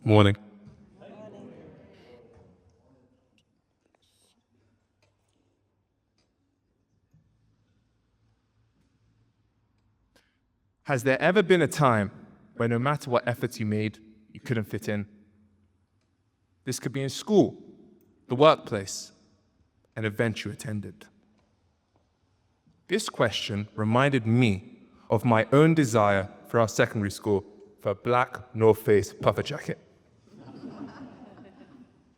Morning. Has there ever been a time where no matter what efforts you made, you couldn't fit in? This could be in school, the workplace, an event you attended. This question reminded me of my own desire for our secondary school for a black North Face puffer jacket.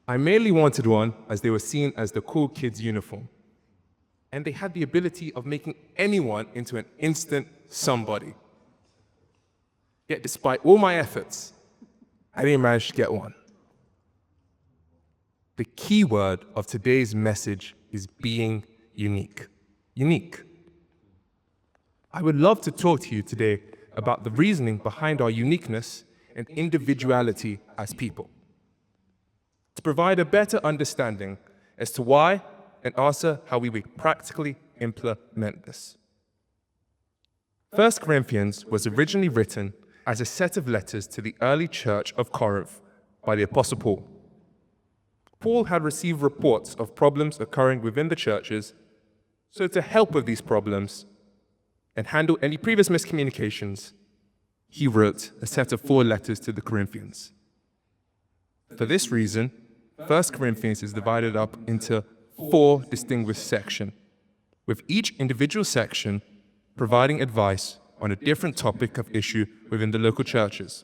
I mainly wanted one as they were seen as the cool kids' uniform, and they had the ability of making anyone into an instant somebody. Yet despite all my efforts, I didn't manage to get one. The key word of today's message is being unique. Unique. I would love to talk to you today about the reasoning behind our uniqueness and individuality as people, to provide a better understanding as to why and answer how we will practically implement this. 1 Corinthians was originally written as a set of letters to the early church of Corinth by the Apostle Paul. Paul had received reports of problems occurring within the churches, so to help with these problems and handle any previous miscommunications, he wrote a set of 4 letters to the Corinthians. For this reason, 1 Corinthians is divided up into 4 distinguished sections, with each individual section providing advice on a different topic of issue within the local churches.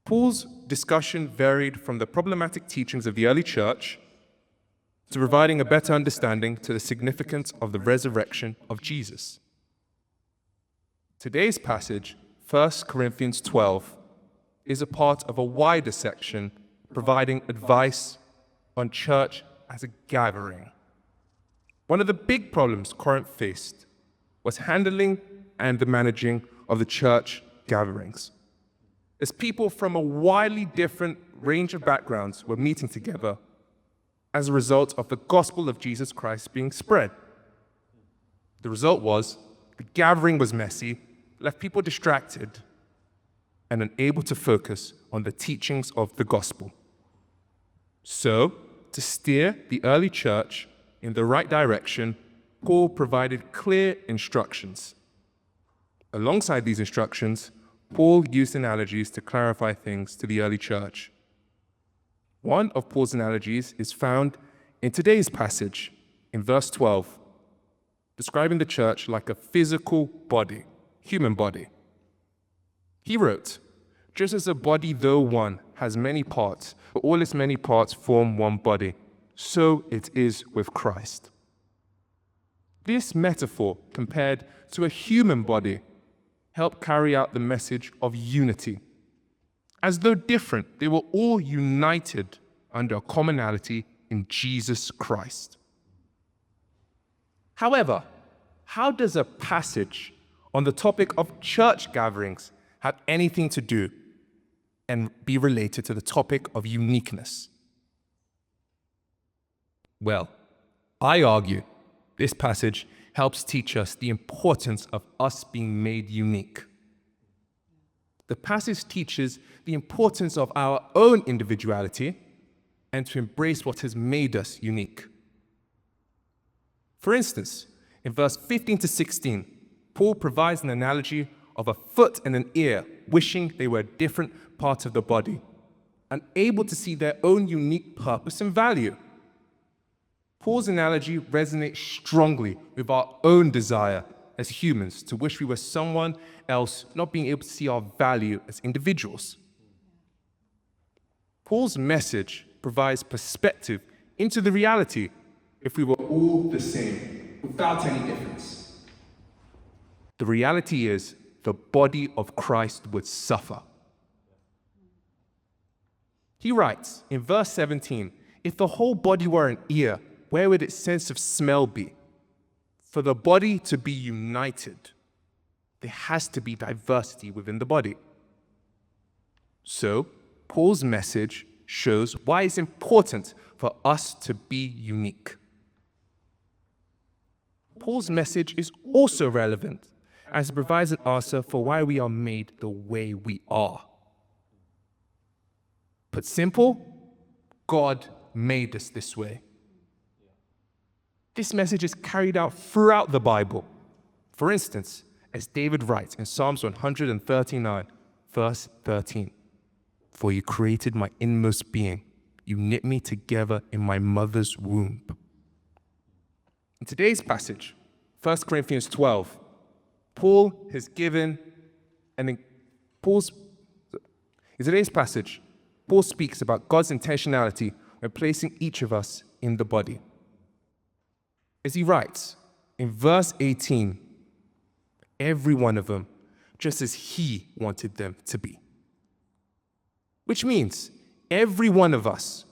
Paul's discussion varied from the problematic teachings of the early church to providing a better understanding to the significance of the resurrection of Jesus. Today's passage, 1 Corinthians 12, is a part of a wider section providing advice on church as a gathering. One of the big problems Corinth faced was handling and the managing of the church gatherings, as people from a widely different range of backgrounds were meeting together as a result of the gospel of Jesus Christ being spread. The result was the gathering was messy, left people distracted, and unable to focus on the teachings of the gospel. So, to steer the early church in the right direction, Paul provided clear instructions. Alongside these instructions, Paul used analogies to clarify things to the early church. One of Paul's analogies is found in today's passage, in verse 12, describing the church like a physical body, human body. He wrote, "Just as a body, though one, has many parts, but all its many parts form one body, so it is with Christ." This metaphor, compared to a human body, helped carry out the message of unity. As though different, they were all united under a commonality in Jesus Christ. However, how does a passage on the topic of church gatherings have anything to do and be related to the topic of uniqueness? Well, I argue this passage helps teach us the importance of us being made unique. The passage teaches the importance of our own individuality and to embrace what has made us unique. For instance, in verse 15 to 16, Paul provides an analogy of a foot and an ear wishing they were different parts of the body, unable to see their own unique purpose and value. Paul's analogy resonates strongly with our own desire as humans to wish we were someone else, not being able to see our value as individuals. Paul's message provides perspective into the reality if we were all the same, without any difference. The reality is the body of Christ would suffer. He writes in verse 17, "If the whole body were an ear, where would its sense of smell be? For the body to be united, there has to be diversity within the body." So, Paul's message shows why it's important for us to be unique. Paul's message is also relevant as it provides an answer for why we are made the way we are. Put simple, God made us this way. This message is carried out throughout the Bible. For instance, as David writes in Psalms 139, verse 13, "For you created my inmost being. You knit me together in my mother's womb." In today's passage, 1 Corinthians 12, Paul has given, in today's passage, Paul speaks about God's intentionality when placing each of us in the body. As he writes in verse 18, every one of them, just as he wanted them to be. Which means every one of us,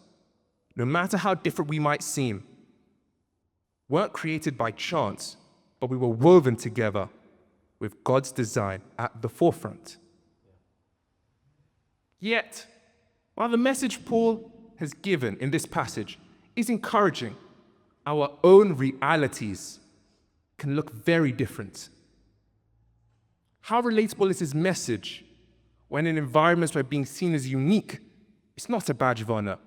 no matter how different we might seem, weren't created by chance, but we were woven together with God's design at the forefront. Yet, while the message Paul has given in this passage is encouraging, our own realities can look very different. How relatable is his message when in environments where being seen as unique is not a badge of honor?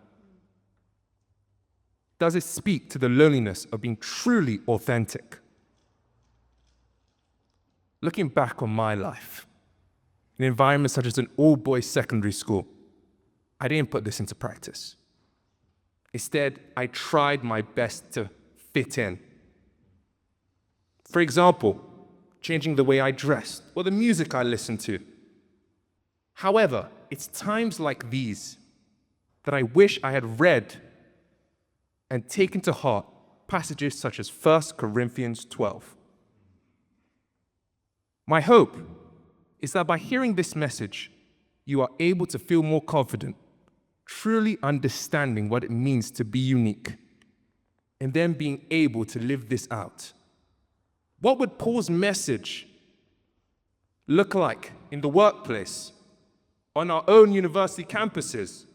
Does it speak to the loneliness of being truly authentic? Looking back on my life, in environments such as an all-boys secondary school, I didn't put this into practice. Instead, I tried my best to fit in. For example, changing the way I dressed or the music I listened to. However, it's times like these that I wish I had read and taken to heart passages such as 1 Corinthians 12. My hope is that by hearing this message, you are able to feel more confident, truly understanding what it means to be unique, and then being able to live this out. What would Paul's message look like in the workplace, on our own university campuses,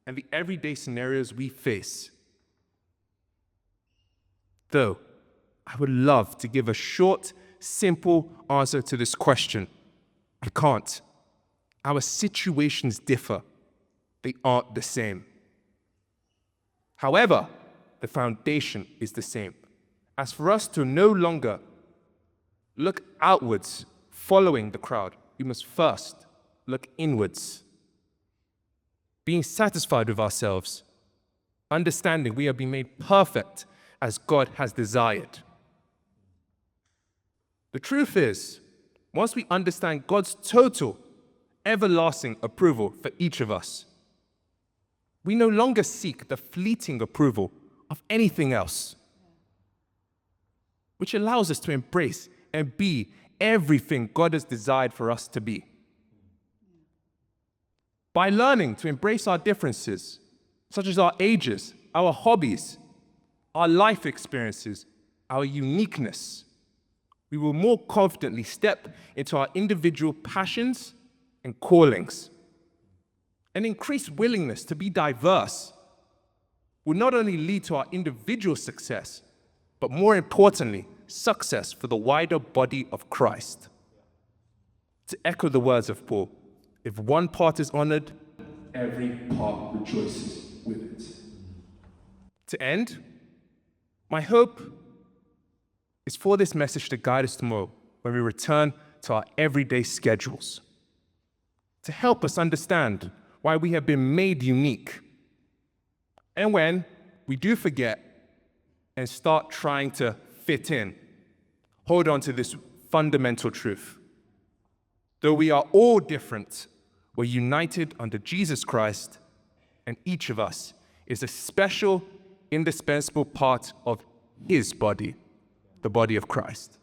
and the everyday scenarios we face? Though, I would love to give a short, simple answer to this question. I can't. Our situations differ. They aren't the same. However, the foundation is the same. As for us to no longer look outwards, following the crowd, we must first look inwards. Being satisfied with ourselves, understanding we are being made perfect as God has desired. The truth is, once we understand God's total, everlasting approval for each of us, we no longer seek the fleeting approval of anything else, which allows us to embrace and be everything God has desired for us to be. By learning to embrace our differences, such as our ages, our hobbies, our life experiences, our uniqueness, we will more confidently step into our individual passions and callings. An increased willingness to be diverse will not only lead to our individual success, but more importantly, success for the wider body of Christ. To echo the words of Paul, if one part is honored, every part rejoices with it. To end, my hope is for this message to guide us tomorrow when we return to our everyday schedules, to help us understand why we have been made unique. And when we do forget and start trying to fit in, hold on to this fundamental truth. Though we are all different, we're united under Jesus Christ, and each of us is a special, indispensable part of his body, the body of Christ.